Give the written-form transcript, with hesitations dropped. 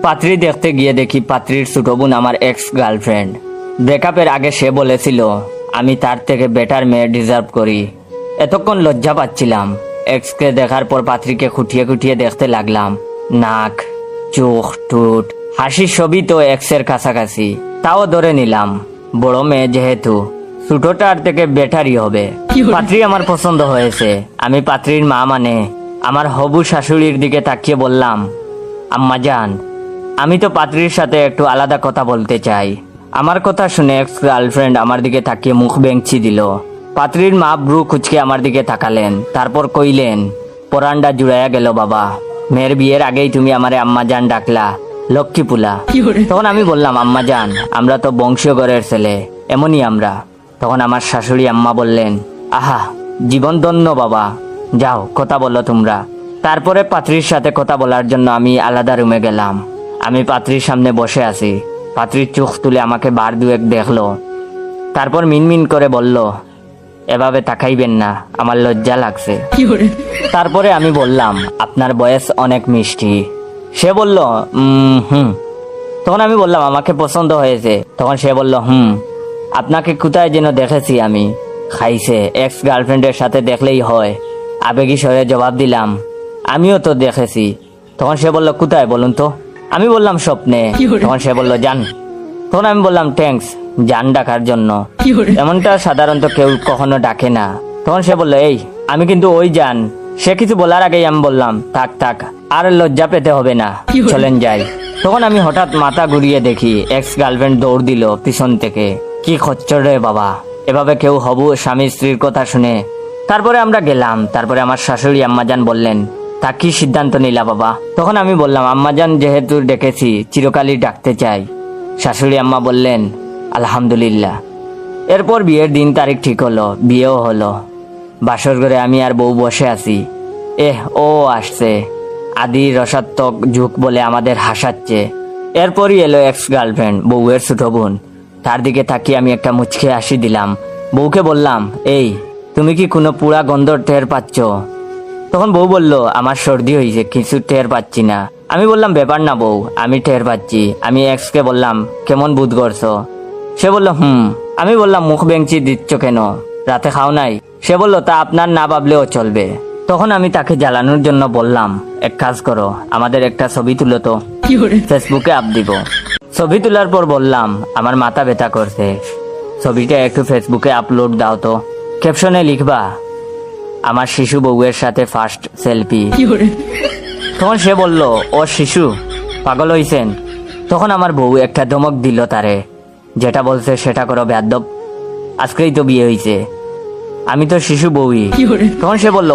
পাত্রী দেখতে গিয়ে দেখি পাত্রীর ছোট বোন আমার এক্স গার্লফ্রেন্ড। ব্রেকআপের আগে সে বলেছিল আমি তার থেকে বেটার মেয়ে ডিজার্ভ করি। এতক্ষণ লজ্জা পাচ্ছিলাম। এক্সকে দেখার পর পাত্রীকে খুঁটিয়ে খুঁটিয়ে দেখতে লাগলাম। নাক, চোখ, ঠোঁট, হাসি সবই তো এক্সের কাছাকাছি। তাও ধরে নিলাম বড় মেয়ে যেহেতু ছোটটার থেকে বেটারই হবে। পাত্রী আমার পছন্দ হয়েছে। আমি পাত্রীর মা মানে আমার হবু শাশুড়ির দিকে তাকিয়ে বললাম, আম্মা জান, আমি তো পাত্রীর সাথে একটু আলাদা কথা বলতে চাই। আমার কথা শুনে এক্স গার্লফ্রেন্ড আমার দিকে তাকিয়ে মুখ বেঁকছি দিল। পাত্রীর মা ব্রু কুচকে আমার দিকে তাকালেন, তারপর কইলেন, পরান্ডা জুড়াইয়া গেল বাবা, মেয়ের বিয়ের আগেই তুমি আমারে আম্মা জান ডাকলা, লক্ষ্মী পুলা। তখন আমি বললাম, আম্মা জান, আমরা তো বংশীয় ঘরের ছেলে, এমনই আমরা। তখন আমার শাশুড়ি আম্মা বললেন, আহা, জীবন ধন্য বাবা, যাও কথা বলো তোমরা। তারপরে পাত্রীর সাথে কথা বলার জন্য আমি আলাদা রুমে গেলাম। আমি পাত্রীর সামনে বসে আছি। পাত্রীর চোখ তুলে আমাকে বার দুয়েক দেখলো, তারপর মিনমিন করে বলল, এভাবে তাকাইবেন না, আমার লজ্জা লাগছে। তারপরে আমি বললাম, আপনার বয়স অনেক মিষ্টি। সে বলল, হুম। তখন আমি বললাম, আমাকে পছন্দ হয়েছে। তখন সে বলল, আপনাকে কোথায় যেন দেখেছি আমি। খাইছে, এক্স গার্লফ্রেন্ডের সাথে দেখলেই হয়। আবেগী স্বরে জবাব দিলাম, আমিও তো দেখেছি। তখন সে বলল, কোথায় বলুন তো। আমি বললাম, স্বপ্নে। তখন সে বলল, জান। তখন আমি বললাম, থ্যাঙ্কস জান ডাকার জন্য, এমনটা সাধারণত কেউ কখনো ডাকে না। তখন সে বলল, এই আমি কিন্তু ওই জান। সে কিছু বলার আগেই আমি বললাম, থাক আর লজ্জা পেতে হবে না, চলেন যাই। তখন আমি হঠাৎ মাথা ঘুরিয়ে দেখি এক্স গার্লফ্রেন্ড দৌড় দিল পিছন থেকে। কি খচ্চর রে বাবা, এভাবে কেউ হবু স্বামী স্ত্রীর কথা শুনে। তারপরে আমরা গেলাম। তারপরে আমার শাশুড়ি আম্মাজান বললেন, তা কি সিদ্ধান্ত নিলা বাবা? তখন আমি বললাম, আম্মাজান যেহেতু ডেকেছি, চিরকালই ডাকতে চাই। শাশুড়ি আম্মা বললেন, আলহামদুলিল্লাহ। এরপর বিয়ের দিন তারিখ ঠিক হলো, বিয়েও হলো। বাসর ঘরে আমি আর বউ বসে আছি। ও আসছে, আদি রসাত্মক যুগ বলে আমাদের হাসাচ্ছে। এরপরই এলো এক্স গার্লফ্রেন্ড, বউয়ের ছোট বোন। তার দিকে তাকিয়ে আমি একটা মুচকে হাসি দিলাম। বউকে বললাম, এই তুমি কি কোনো পুরা গন্ধর টের পাচ্ছ? তখন বউ বলল, আমার সর্দি হয়েছে, কিছু টের পাচ্ছি না। আমি বললাম, ব্যাপার না বউ, আমি টের পাচ্ছি। আমি এক্সকে বললাম, কেমন বোধ করছো? সে বলল, আমি বললাম, মুখ বেঞ্চি দিচ্ছ কেন, রাতে খাও নাই? সে বলল, তা আপনার না ভাবলেও চলবে। তখন আমি তাকে জ্বালানোর জন্য বললাম, এক কাজ করো, আমাদের একটা ছবি তুলো তো, ফেসবুকে আপ দিব। ছবি তোলার পর বললাম, আমার মাথা ব্যথা করছে, ছবিটা একটু ফেসবুকে আপলোড দাও তো। ক্যাপশনে লিখবা, আমার শিশু বউয়ের সাথে ফার্স্ট সেলফি। তখন সে বলল, ও শিশু, পাগল হইছেন? তখন আমার বউ একটা ধমক দিল তারে, যেটা বলছে সেটা করো বেয়াদব, আজকেই তো বিয়ে হইছে, আমি তো শিশু বউই। তখন সে বলল,